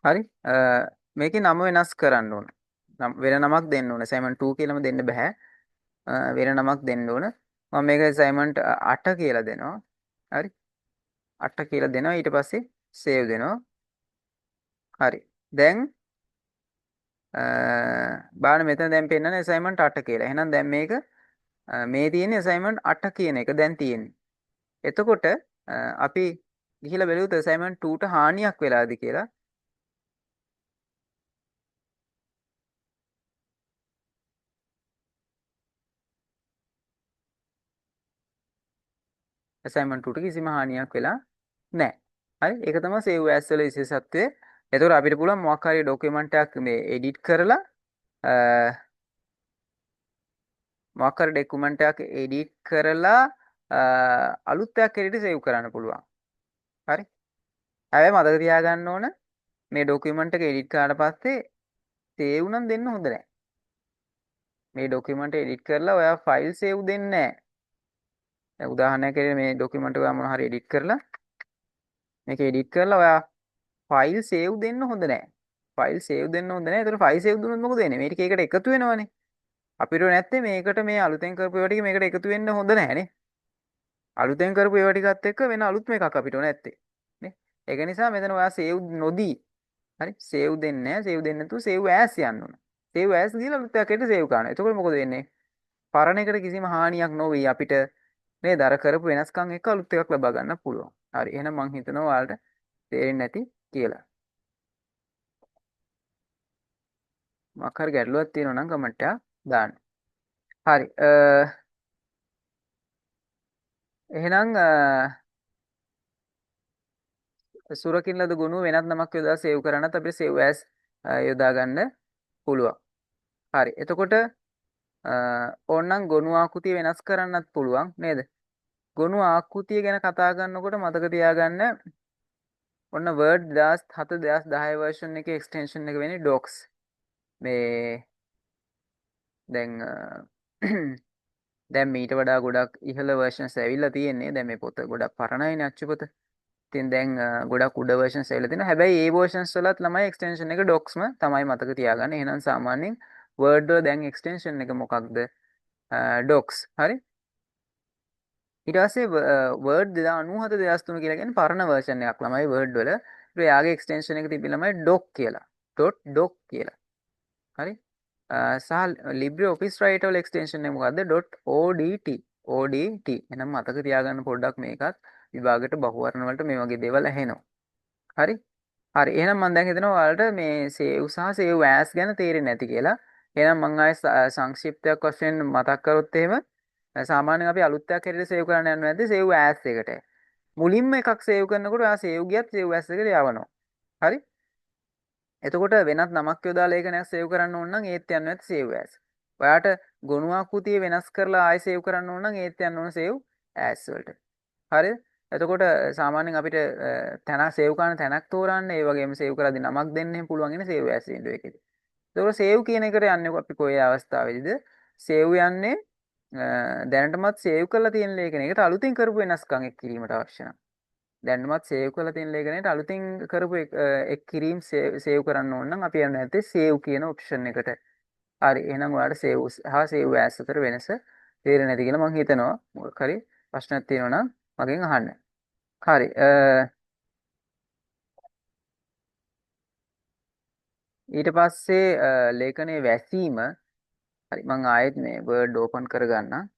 Speaker 1: හරි? මේකේ නම වෙනස් කරන්න ඕන. වෙන නමක් දෙන්න ඕන. assignment 2 කියලාම දෙන්න බෑ. වෙන නමක් දෙන්න ඕන. මම මේක assignment 8 කියලා දෙනවා. හරි? 8 කියලා දෙනවා. ඊට පස්සේ save දෙනවා. හරි. දැන් බලන්න මෙතන දැන් පෙන්නන්නේ assignment 8 කියලා. එහෙනම් දැන් මේක මේ තියෙන්නේ assignment 8 කියන එක දැන් තියෙන්නේ. එතකොට අපි ගිහිලා බලුවොත් assignment 2ට හානියක් වෙලාද කියලා. assignment 2ට කිසිම හානියක් වෙලා නැහැ. හරි? ඒක තමයි save as වල විශේෂත්වය. එතකොට අපිට පුළුවන් මොකක් හරි document එකක් මේ edit කරලා මොකක් හරි document එකක් edit කරලා අලුත් එකක් එකට save කරන්න පුළුවන්. හරි? හැබැයි මතක තියාගන්න ඕන මේ document එක edit කරාට පස්සේ save නම් දෙන්න හොඳ නැහැ. මේ document edit කරලා ඔයා file save දෙන්නේ නැහැ. දැන් උදාහරණයක් ඇරෙන්න මේ document එක ඔයා මොනවා හරි edit කරලා මේක edit කරලා ඔයා file save දෙන්න හොඳ නැහැ. file save දෙන්න හොඳ නැහැ. ඒතර file save දුන්නොත් මොකද වෙන්නේ? මේ ටික එකට එකතු වෙනවනේ. අපිට නැත්තේ මේකට මේ අලුතෙන් කරපු ඒවා ටික මේකට එකතු වෙන්න හොඳ නැහැනේ. අලුතෙන් කරපු ඒවා ටිකත් එක්ක වෙන අලුත් මේකක් අපිට ඕන නැත්තේ. නේ? ඒක නිසා මෙතන ඔයා save නොදී හරි save දෙන්නේ නැහැ. save දෙන්නේ නැතුව save as යන්න ඕන. save as දීලා අලුත් එකකට save කරනවා. එතකොට මොකද වෙන්නේ? පරණ එකට කිසිම හානියක් නොවි අපිට නේද අර කරපු වෙනස්කම් එක්ක අලුත් එකක් ලබා ගන්න පුළුවන්. හරි එහෙනම් මම හිතනවා ඔයාලට තේරෙන්නේ නැති කියලා. මොකක් හරි ගැටලුවක් තියෙනවා නම් කමෙන්ට් එකක් දාන්න. හරි එහෙනම් සුරකින්න ලද ගුණ වෙනත් නමක් යොදා සේව් කරන්නත් අපිට save as යොදා ගන්න පුළුවන්. හරි. එතකොට ඕනනම් ගොනු ආකෘතිය වෙනස් කරන්නත් පුළුවන් නේද? ගොනු ආකෘතිය ගැන කතා කරනකොට මතක තියාගන්න ඔන්න Word 2007 2010 version එකේ extension එක වෙන්නේ docs. මේ දැන් දැන් මීට වඩා ගොඩක් ඉහළ versions ඇවිල්ලා තියෙන්නේ. දැන් මේ පොත ගොඩක් පරණයිනේ අච්චු පොත. ඉතින් දැන් ගොඩක් උඩ versions ඇවිල්ලා තියෙනවා. හැබැයි ඒ versions වලත් ළමයි extension එක docsම තමයි මතක තියාගන්න. එහෙනම් සාමාන්‍යයෙන් Word වල දැන් extension එක මොකක්ද? docs. හරි? ඊට පස්සේ Word 2097 2003 කියලා කියන්නේ පරණ version එකක් ළමයි Word වල. ඒක යාගේ extension එක තිබි ළමයි doc කියලා. .doc කියලා. හරි? සහ LibreOffice Writer වල extension එක මොකද්ද? .odt. odt. එහෙනම් මතක තියාගන්න පොඩ්ඩක් මේකත් විභාගයට බහුවර්ණ වලට මේ වගේ දේවල් ඇහෙනවා. හරි? හරි. එහෙනම් මම දැන් හිතනවා ඔයාලට මේ save සහ save as ගැන තේරෙන්නේ නැති කියලා. එහෙනම් මම ආයෙ සංක්ෂිප්තයක් වශයෙන් මතක් කරොත් එහෙම සාමාන්‍යයෙන් අපි අලුත් එකක් හැටියට save කරන්න යන්නේ නැද්ද? save as එකට. මුලින්ම එකක් save කරනකොට ඔයා save ගියත් save as එකට යවනවා. හරි? එතකොට වෙනත් නමක් යොදා ලේඛනයක් සේව් කරන්න ඕන නම් ඒත් යන්න නැති save as. ඔයාට ගොනු ආකෘතිය වෙනස් කරලා ආයෙ සේව් කරන්න ඕන නම් ඒත් යන්න ඕන save as වලට. හරිද? එතකොට සාමාන්‍යයෙන් අපිට තැනක් සේව් කරන තැනක් තෝරන්න ඒ වගේම සේව් කරද්දී නමක් දෙන්න පුළුවන් ඉන්නේ save as window එකේදී. එතකොට save කියන එකට යන්නේ අපි කොයි අවස්ථාවේදීද? save යන්නේ දැනටමත් save කරලා තියෙන ලේඛනයකට අලුතින් කරපු වෙනස්කම් එක් කිරීමට අවශ්‍ය නම්. දැන්මත් සේව් කරලා තියෙන ලේඛනයට අලුතින් කරපු එක් කිරීම සේව් කරන්න ඕන නම් අපි යන්නේ නැත්තේ සේව් කියන ඔප්ෂන් එකට. හරි. එහෙනම් ඔයාලට සේව් හා සේව් ඇස් අතර වෙනස තේරෙන්නේ නැති කියලා මම හිතනවා. මොකක් හරි ප්‍රශ්නයක් තියෙනවා නම් මගෙන් අහන්න. හරි. ඊට පස්සේ ලේඛනයේ වැසීම. හරි. මම ආයෙත් මේ Word open කරගන්නම්.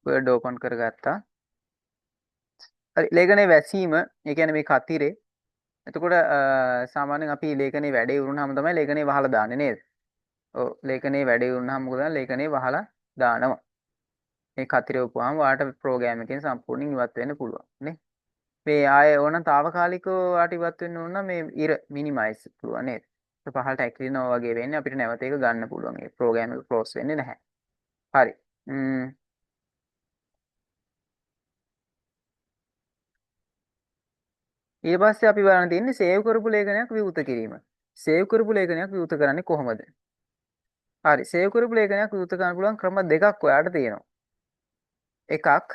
Speaker 1: Word open කරගත්තා. හරි. ලේඛනයේ වැසීම, ඒ කියන්නේ මේ කතිරේ. එතකොට සාමාන්‍යයෙන් අපි ලේඛනයේ වැඩේ වුණාම තමයි ලේඛනයේ වහලා දාන්නේ නේද? ඔව් ලේඛනයේ වැඩේ වුණාම මොකද කරන්නේ? ලේඛනයේ වහලා දානවා. මේ කතිරේ උපුවාම ඔයාලට ප්‍රෝග්‍රෑම් එකෙන් සම්පූර්ණයෙන් ඉවත් වෙන්න පුළුවන් නේ. මේ ආයේ ඕනනම් తాවකාලිකව ඔයාලට ඉවත් වෙන්න ඕන නම් මේ ඉර මිනිමයිස් පුළුවන් නේද? ඒක පහළට ඇක්ලිනවා වගේ වෙන්නේ අපිට නැවත ඒක ගන්න පුළුවන්. ඒ ප්‍රෝග්‍රෑම් එක ක්ලෝස් වෙන්නේ නැහැ. හරි. ඊට පස්සේ අපි බලන්න තියෙන්නේ සේව් කරපු ලේඛනයක් විවෘත කිරීම. සේව් කරපු ලේඛනයක් විවෘත කරන්නේ කොහොමද? හරි. සේව් කරපු ලේඛනයක් විවෘත කරන්න පුළුවන් ක්‍රම දෙකක් ඔයාලට තියෙනවා. එකක්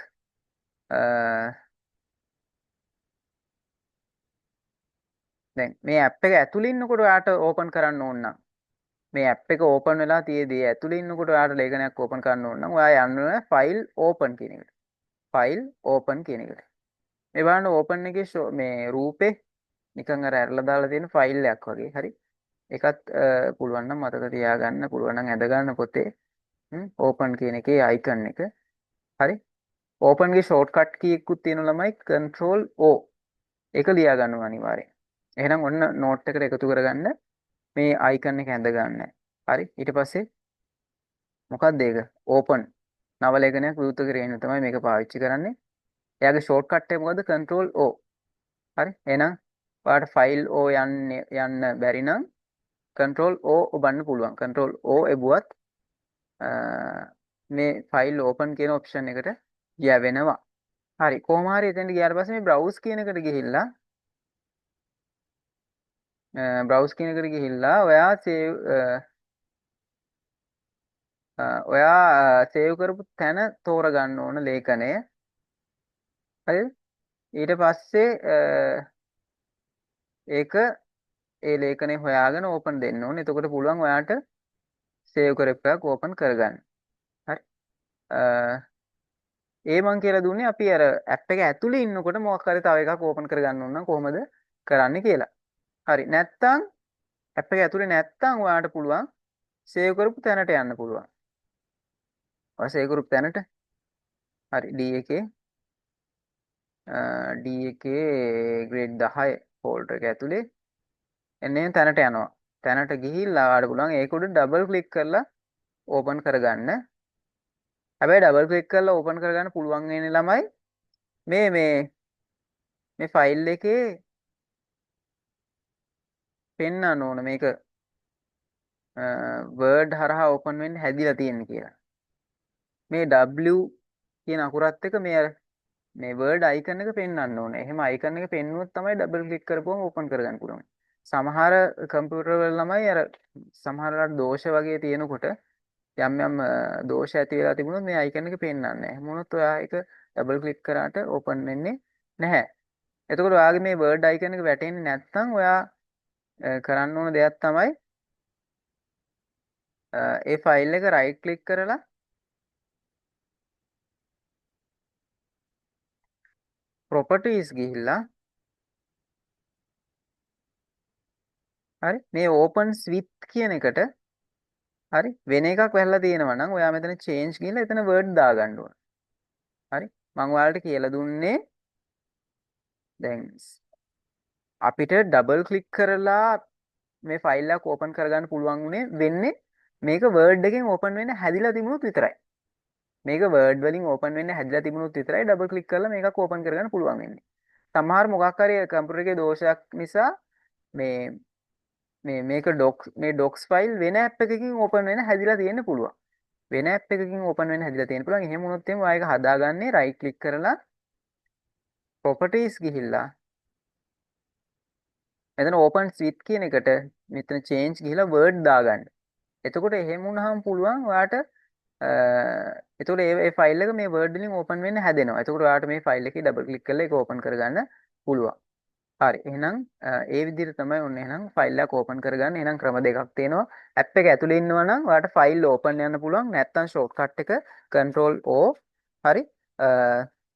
Speaker 1: දැන් මේ ඇප් එක ඇතුළේ ඉන්නකොට ඔයාට ඕපන් කරන්න ඕන නම් මේ ඇප් එක ඕපන් වෙලා තියේදී ඇතුළේ ඉන්නකොට ඔයාට ලේඛනයක් ඕපන් කරන්න ඕන නම් ඔයා යන්න ඕන ෆයිල් ඕපන් කියන එකට. ෆයිල් ඕපන් කියන එකට. මේ බලන්න ඕපන් එකේ මේ රූපේ නිකන් අර ඇරලා දාලා තියෙන ෆයිල් එකක් වගේ. හරි. ඒකත් පුළුවන් නම් මතක තියාගන්න පුළුවන් නම් ඇඳ ගන්න පොතේ ඕපන් කියන එකේ අයිකන් එක. හරි. ඕපන් ගේ ෂෝට්කට් කී එකකුත් තියෙන ළමයි control O. ඒක ලියා ගන්න අනිවාර්යෙන්. එහෙනම් ඔන්න නෝට් එකට එකතු කරගන්න මේ අයිකන් එක ඇඳ ගන්න. හරි. ඊට පස්සේ මොකක්ද ඒක? ඕපන් නව ලේඛනයක් විවෘත කිරීම තමයි මේක පාවිච්චි කරන්නේ. එයාගේ ෂෝට්කට් එක මොකද්ද? control O. හරි. එහෙනම් ඔයාලට ෆයිල් O යන්න බැරි නම් control O ඔබන්න පුළුවන්. control O එබුවත් මේ ෆයිල් ඕපන් කියන ඔප්ෂන් එකට යවෙනවා. හරි. කොහොම හරි එතෙන්ට ගියාට පස්සේ මේ browse කියන එකට ගිහිල්ලා browse කියන එකට ගිහිල්ලා ඔයා සේව් කරපු තැන තෝරගන්න ඕන ලේඛනය. හරිද? ඊට පස්සේ ඒක ඒ ලේඛනය හොයාගෙන ඕපන් දෙන්න ඕනේ. එතකොට පුළුවන් ඔයාට සේව් කරපු එකක් ඕපන් කරගන්න. හරි. ඒ මං කියලා දුන්නේ අපි අර ඇප් එක ඇතුලේ ඉන්නකොට මොකක් හරි තව එකක් ඕපන් කරගන්න ඕන නම් කොහොමද කරන්නේ කියලා. හරි. නැත්තම් ඇප් එක ඇතුලේ නැත්තම් ඔයාට පුළුවන් සේව් කරපු තැනට යන්න පුළුවන්. ඔය සේව් කරපු තැනට හරි D එකේ ග්‍රේඩ් 10 ෆෝල්ඩර් එක ඇතුලේ එන්නේ තැනට යනවා. තැනට ගිහිල්ලා ඔයාලට පුළුවන් ඒක උඩ ඩබල් ක්ලික් කරලා ඕපන් කරගන්න. හැබැයි ඩබල් ක්ලික් කරලා ඕපන් කරගන්න පුළුවන් වෙන්නේ ළමයි මේ ෆයිල් එකේ පෙන්වන්න ඕන මේක Word හරහා ඕපන් වෙන්න හැදිලා තියෙන්නේ කියලා. මේ W කියන අකුරත් එක්ක මේ වර්ඩ් අයිකන් එක පෙන්වන්න ඕනේ. එහෙම අයිකන් එක පෙන්වුවොත් තමයි ඩබල් ක්ලික් කරපුවම ඕපන් කරගන්න පුළුවන්. සමහර කම්පියුටර් වල ළමයි අර සමහරලාට දෝෂ වගේ තියෙනකොට යම් යම් දෝෂ ඇති වෙලා තිබුණොත් මේ අයිකන් එක පෙන්වන්නේ නැහැ. එහෙම වුණොත් ඔයා ඒක ඩබල් ක්ලික් කරාට ඕපන් වෙන්නේ නැහැ. එතකොට ඔයාගේ මේ වර්ඩ් අයිකන් එක වැටෙන්නේ නැත්නම් ඔයා කරන්න ඕන දෙයක් තමයි ඒ ෆයිල් එක රයිට් ක්ලික් කරලා properties ගිහිල්ලා හරි මේ opens with කියන එකට හරි වෙන එකක් වැහලා තියෙනවා නම් ඔයා මෙතන change ගිහලා එතන word දාගන්න ඕන. හරි මම ඔයාලට කියලා දුන්නේ දැන් අපිට ඩබල් ක්ලික් කරලා මේ ෆයිල් එක ඕපන් කරගන්න පුළුවන් උනේ වෙන්නේ මේක Word එකෙන් ඕපන් වෙන්න හැදිලා තිබුණොත් විතරයි. මේක Word වලින් ඕපන් වෙන්න හැදිලා තිබුණොත් විතරයි ඩබල් ක්ලික් කරලා මේකක් ඕපන් කරගන්න පුළුවන් වෙන්නේ. සමහර මොකක් හරි කම්පියුටර් එකේ දෝෂයක් නිසා මේ මේක මේ ඩොක්ස් ෆයිල් වෙන ඇප් එකකින් ඕපන් වෙන්න හැදිලා තියෙන්න පුළුවන්. වෙන ඇප් එකකින් ඕපන් වෙන්න හැදිලා තියෙන්න පුළුවන්. එහෙම වුණොත් එimhe ඔයා ඒක හදාගන්නේ රයිට් ක්ලික් කරලා properties ගිහිල්ලා මෙතන open with කියන එකට මෙතන change ගිහිලා word දාගන්න. එතකොට එහෙම වුණාම පුළුවන් ඔයාට එතකොට ඒ ෆයිල් එක මේ word වලින් open වෙන්න හැදෙනවා. එතකොට ඔයාට මේ ෆයිල් එකේ double click කරලා ඒක open කරගන්න පුළුවන්. හරි. එහෙනම් ඒ විදිහට තමයි ඔන්න එහෙනම් ෆයිල් එකක් open කරගන්න. එහෙනම් ක්‍රම දෙකක් තියෙනවා. app එක ඇතුලේ ඉන්නවා නම් ඔයාට ෆයිල් open යන්න පුළුවන්. නැත්නම් shortcut එක control O. හරි.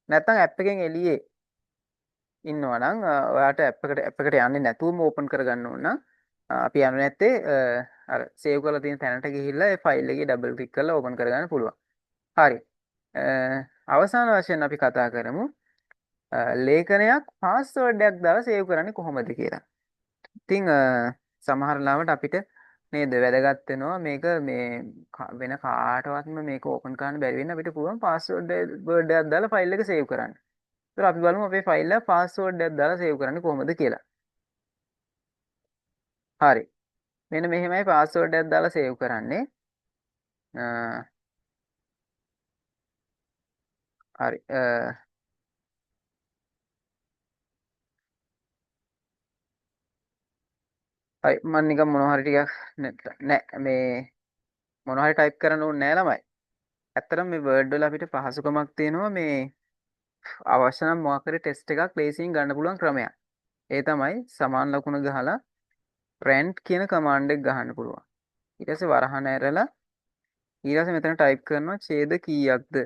Speaker 1: නැත්නම් app එකෙන් එළියේ ඉන්නවා නම් ඔයාට ඇප් එකට යන්නේ නැතුවම ඕපන් කරගන්න ඕන නම් අපි යන්නේ නැත්තේ අර සේව් කරලා තියෙන තැනට ගිහිල්ලා ඒ ෆයිල් එකේ ඩබල් ක්ලික් කරලා ඕපන් කරගන්න පුළුවන්. හරි. අවසාන වශයෙන් අපි කතා කරමු ලේඛනයක් පාස්වර්ඩ් එකක් දාලා සේව් කරන්නේ කොහොමද කියලා. ඉතින් සමහර ලාවට අපිට නේද වැදගත් වෙනවා මේක මේ වෙන කාටවත්ම මේක ඕපන් කරන්න බැරි වෙන්න අපිට පුළුවන් පාස්වර්ඩ් වර්ඩ් එකක් දාලා ෆයිල් එක සේව් කරන්න. ඒතර අපි බලමු අපේ ෆයිල් එක පාස්වර්ඩ් එකක් දාලා සේව් කරන්නේ කොහොමද කියලා. හරි. මෙන්න මෙහෙමයි පාස්වර්ඩ් එකක් දාලා සේව් කරන්නේ. හරි. හරි මම නිකන් මොනවා හරි ටිකක් නෑ මේ මොනවා හරි ටයිප් කරන්න ඕනේ නෑ ළමයි. ඇත්තටම මේ වර්ඩ් වල අපිට පහසුකමක් තියෙනවා මේ අවශ්‍ය නම් මොකක් හරි ටෙස්ට් එකක් ලේසියෙන් ගන්න පුළුවන් ක්‍රමයක්. ඒ තමයි සමාන ලකුණ ගහලා rand කියන කමාන්ඩ් එක ගහන්න පුළුවන්. ඊට පස්සේ වරහන ඇරලා ඊට පස්සේ මෙතන ටයිප් කරනවා ඡේද කීයක්ද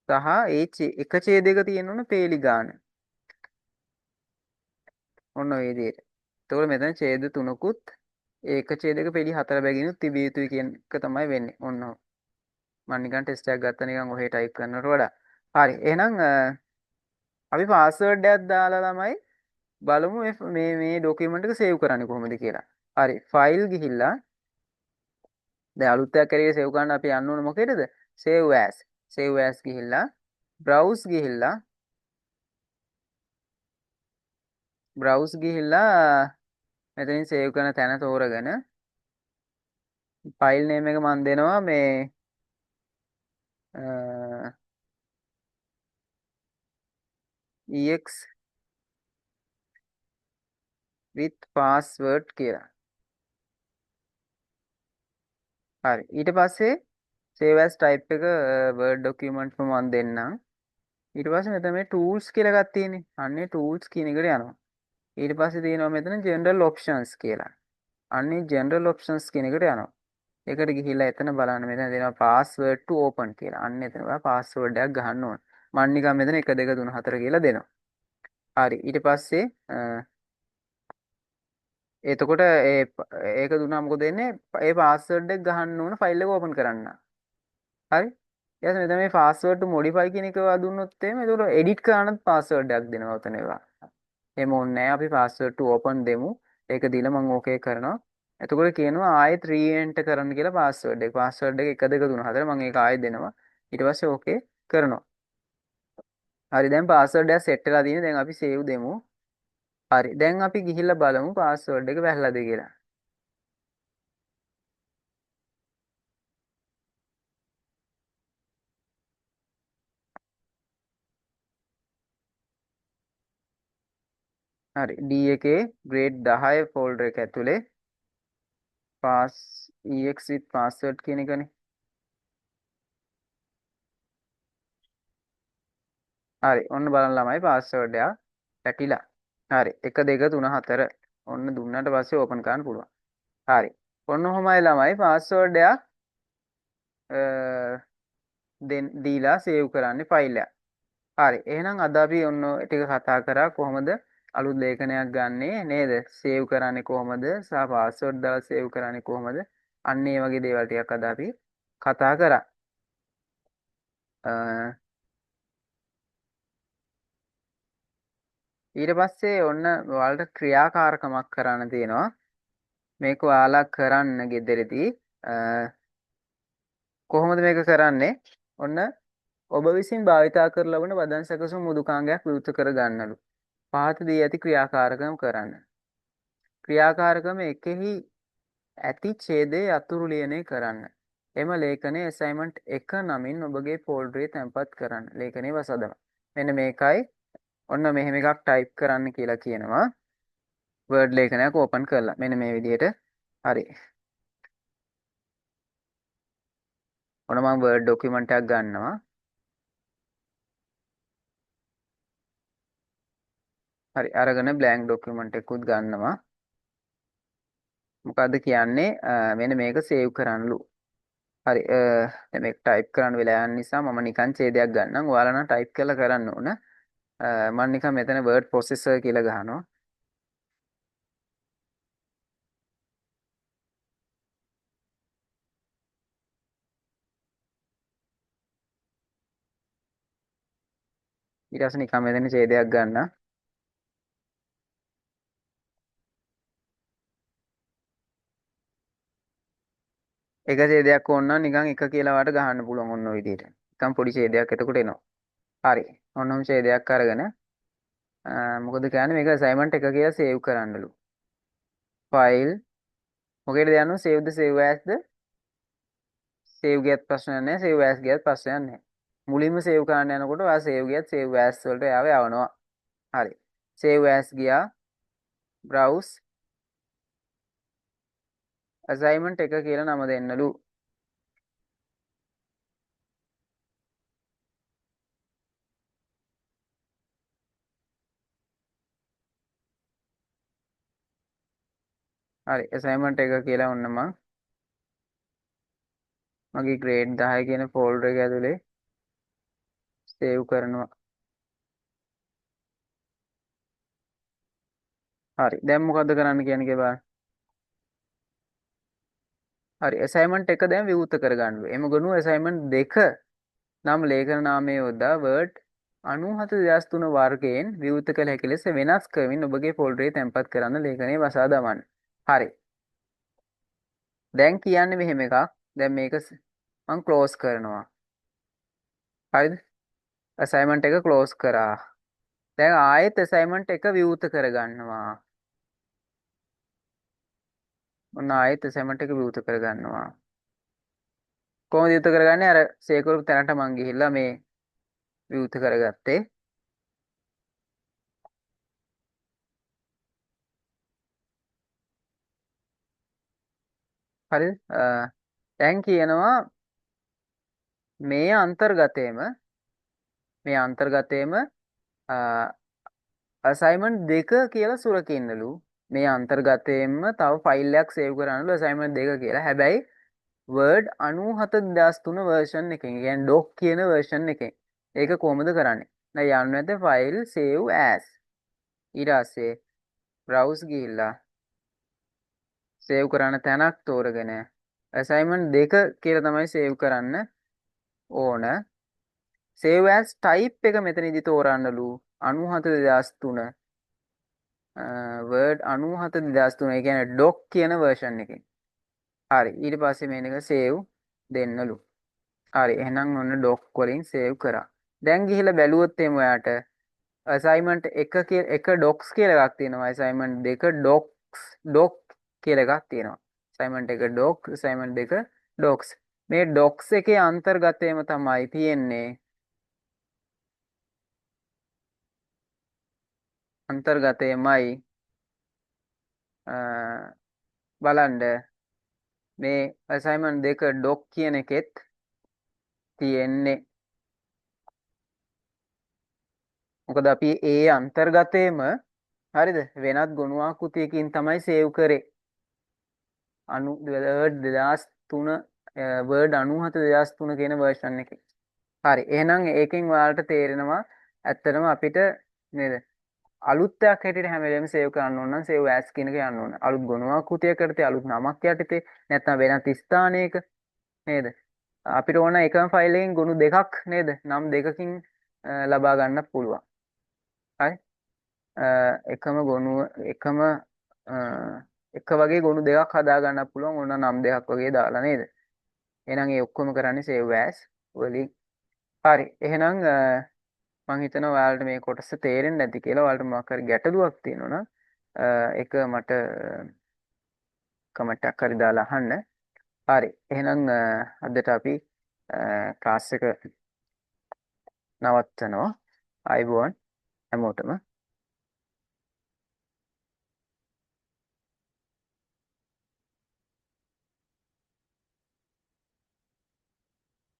Speaker 1: සහ ඒ එක ඡේදයක තියෙන උන පේලි ගාන. ඔන්න ඔය විදිහට. එතකොට මෙතන ඡේද 3කුත් ඒක ඡේදයක පේලි 4 බැගිනුත් තිබිය යුතුයි කියන එක තමයි වෙන්නේ. ඔන්න මම නිකන් ටෙස්ට් එකක් ගත්තා නිකන් ඔහේ ටයිප් කරනවට වඩා. හරි. එහෙනම් අපි පාස්වර්ඩ් එකක් දාලා ළමයි බලමු මේ ડોකියුමන්ට් එක සේව් කරන්නේ කොහොමද කියලා. හරි. ෆයිල් ගිහිල්ලා දැන් අලුත් එකක් කරේ සේව් කරන්න අපි යන්න ඕන මොකේද? save as. save as ගිහිල්ලා browse ගිහිල්ලා මෙතනින් සේව් කරන තැන තෝරගෙන ෆයිල් නේම් එක මම දෙනවා මේ ex with password කියලා. හරි. ඊට පස්සේ save as type එක word document එක මම දෙන්නම්. ඊට පස්සේ මෙතන මේ tools කියලා එකක් තියෙන්නේ. අන්නේ tools කියන එකට යනවා. ඊට පස්සේ තියෙනවා මෙතන general options කියලා. අන්නේ general options කියන එකට යනවා. ඒකට ගිහිල්ලා එතන බලන්න මෙතන දෙනවා password to open කියලා. අන්න එතන ඔයා password එකක් ගහන්න ඕන. මම නිකන් මෙතන 1 2 3 4 කියලා දෙනවා. හරි. ඊට පස්සේ එතකොට ඒක දුන්නා මොකද වෙන්නේ? ඒ password එක ගහන්න ඕන ෆයිල් එක ඕපන් කරන්න. හරි. ඊට පස්සේ මෙතන මේ password to modify කියන එක ඔයා දුන්නොත් එහෙම එතකොට edit කරන්නත් password එකක් දෙනවා උතන ඒවා. එහෙම ඕනේ නැහැ. අපි password to open දෙමු. ඒක දීලා මම ඕකේ කරනවා. එතකොට කියනවා ආයෙත් re-enter කරන්න කියලා password එක. password එක 1 2 3 4 මම ඒක ආයෙත් දෙනවා. ඊට පස්සේ ඕකේ කරනවා. හරි දැන් password එක set වෙලා තියෙන්නේ. දැන් අපි save දෙමු. හරි. දැන් අපි ගිහිල්ලා බලමු password එක වැහලාද කියලා. හරි D එකේ grade 10 folder එක ඇතුලේ pass ex with password කියන එකනේ. හරි ඔන්න බලන්න ළමයි password එක පැටිලා. හරි 1 2 3 4 ඔන්න දුන්නාට පස්සේ open කරන්න පුළුවන්. හරි. ඔන්න ඔහොමයි ළමයි password එක දීලා save කරන්නේ file එක. හරි. එහෙනම් අද අපි ඔන්න ටික කතා කරා කොහොමද අලුත් ලේඛනයක් ගන්නෙ නේද? save කරන්නේ කොහොමද? සහ password දාලා save කරන්නේ කොහොමද? අන්න ඒ වගේ දේවල් ටිකක් අද අපි කතා කරා. ඊට පස්සේ ඔන්න ඔයාලට ක්‍රියාකාරකමක් කරන්න තියෙනවා. මේක ඔයාලා කරන්න ගෙදරදී කොහොමද මේක කරන්නේ? ඔන්න ඔබ විසින් භාවිතා කර ලබන වදන් සැකසුම් මෘදුකාංගයක් විවෘත කර ගන්නලු. පහත දී ඇති ක්‍රියාකාරකම් කරන්න. ක්‍රියාකාරකම එකෙහි ඇති ඡේදයේ අතුරු ලියනය කරන්න. එම ලේඛනයේ assignment 1 නමින් ඔබගේ ෆෝල්ඩරේ තැන්පත් කරන්න. ලේඛනයේ වසදම. මෙන්න මේකයි ඔන්න මෙහෙම එකක් ටයිප් කරන්න කියලා කියනවා. Word ලේඛනයක් ඕපන් කරලා. මෙන්න මේ විදිහට. හරි. ඔන්න මම Word document එකක් ගන්නවා. හරි අරගෙන blank document එකකුත් ගන්නවා. මොකද්ද කියන්නේ මෙන්න මේක save කරන්නලු. හරි දැන් මේක type කරන්න වෙලා යන නිසා මම නිකන් ඡේදයක් ගන්නම්. ඔයාලා නම් type කරලා කරන්න ඕන. මම නිකන් මෙතන word processor කියලා ගහනවා. ඊට පස්සේ නිකන් මෙතන ඡේදයක් ගන්න. එක ඡේදයක් ඕන නම් නිකන් එක කියලා වට ගහන්න පුළුවන් ඔන්න ඔය විදිහට. නිකන් පොඩි ඡේදයක් එතකොට එනවා. හරි. ඔන්නම ඡේදයක් අරගෙන මොකද කියන්නේ මේක assignment එක කියලා save කරන්නලු. file මොකේද යන්නේ save the save as the save ගියත් ප්‍රශ්නයක් නැහැ save as ගියත් ප්‍රශ්නයක් නැහැ. මුලින්ම save කරන්න යනකොට ඔයා save ගියත් save as වලට යවනවා. හරි. save as ගියා browse assignment එක කියලා නම දෙන්නලු. හරි assignment එක කියලා ඔන්න මගේ grade 10 කියන folder එක ඇතුලේ save කරනවා. හරි දැන් මොකද්ද කරන්න කියන්නේ කියලා බලන්න. හරි assignment එක දැන් විවෘත කරගන්න. එම ගොනු assignment 2 නම් ලේඛන නාමයේ යොදා word 97/2003 වර්ගයෙන් විවෘත කළ හැකි ලෙස වෙනස් කරමින් ඔබගේ ෆෝල්ඩරේ තැන්පත් කරන්න ලේඛනයේ වසා දමන්න. හරි. දැන් කියන්නේ මෙහෙම එකක්. දැන් මේක මම close කරනවා. හරිද? assignment එක close කරා. දැන් ආයෙත් assignment එක විවෘත කරගන්නවා. ඔන්න ආයෙත් assignment එක විවෘත කරගන්නවා. කොහොමද විවෘත කරගන්නේ? අර සේව් කරපු තැනට මං ගිහිල්ලා මේ විවෘත කරගත්තේ. හරිද? දැන් කියනවා මේ අන්තර්ගතයේම assignment 2 කියලා සුරකින්නලු. මේ අන්තර්ගතයෙන්ම තව ෆයිල් එකක් සේව් කරන්නලු assignment 2 කියලා. හැබැයි word 97/2003 version එකෙන්. ඒ කියන්නේ doc කියන version එකෙන්. ඒක කොහොමද කරන්නේ? දැන් යන්න නැත්නම් file save as. ඊට පස්සේ browse ගිහිල්ලා save කරන්න තැනක් තෝරගෙන assignment 2 කියලා තමයි save කරන්න ඕන. save as type එක මෙතනදී තෝරන්නලු 97/2003 word 97/2003 ඒ කියන්නේ doc කියන version එකෙන්. හරි ඊට පස්සේ මේක save දෙන්නලු. හරි එහෙනම් ඔන්න doc වලින් save කරා. දැන් ගිහිල්ලා බැලුවොත් එමු ඔයාට assignment 1 කියලා එක docs කියලා එකක් තියෙනවා. assignment 2 doc කියලා එකක් තියෙනවා. assignment 1 doc assignment 2 docs. මේ docs එකේ අන්තර්ගතයම තමයි තියෙන්නේ අන්තර්ගතයමයි බලන්න මේ අසයින්මන්ට් දෙක ඩොක් කියන එකෙත් තියෙන්නේ. මොකද අපි ඒ අන්තර්ගතයේම හරිද වෙනත් ගුණාකෘතියකින් තමයි සේව් කරේ. වර්ඩ් 2003 වර්ඩ් 97 2003 කියන version එකේ. හරි. එහෙනම් ඒකෙන් ඔයාලට තේරෙනවා ඇත්තටම අපිට නේද? අලුත් එකක් හැටියට හැම වෙලේම සේව් කරන්න ඕන නම් save as කියන එක යන්න ඕන. අලුත් ගුණාකෘතියකට අලුත් නමක් යටතේ නැත්නම් වෙනත් ස්ථානයක නේද? අපිට ඕන එකම ෆයිල් එකෙන් ගුණ දෙකක් නේද? නම් දෙකකින් ලබා ගන්න පුළුවන්. හරි? එකම ගුණ එකම එක වගේ ගුණ දෙකක් හදා ගන්න පුළුවන් ඕන නම් දෙකක් වගේ දාලා නේද? එහෙනම් ඒ ඔක්කොම කරන්නේ save as වලින්. හරි. එහෙනම් මම හිතනවා ඔයාලට මේ කොටස තේරෙන්නේ නැති කියලා. ඔයාලට මොකක් හරි ගැටලුවක් තියෙනවා නම් ඒක මට කමෙන්ට් එකක් හරි දාලා අහන්න. හරි. එහෙනම් අදට අපි ක්ලාස් එක නවත්තනවා. ආයුබෝවන් හැමෝටම.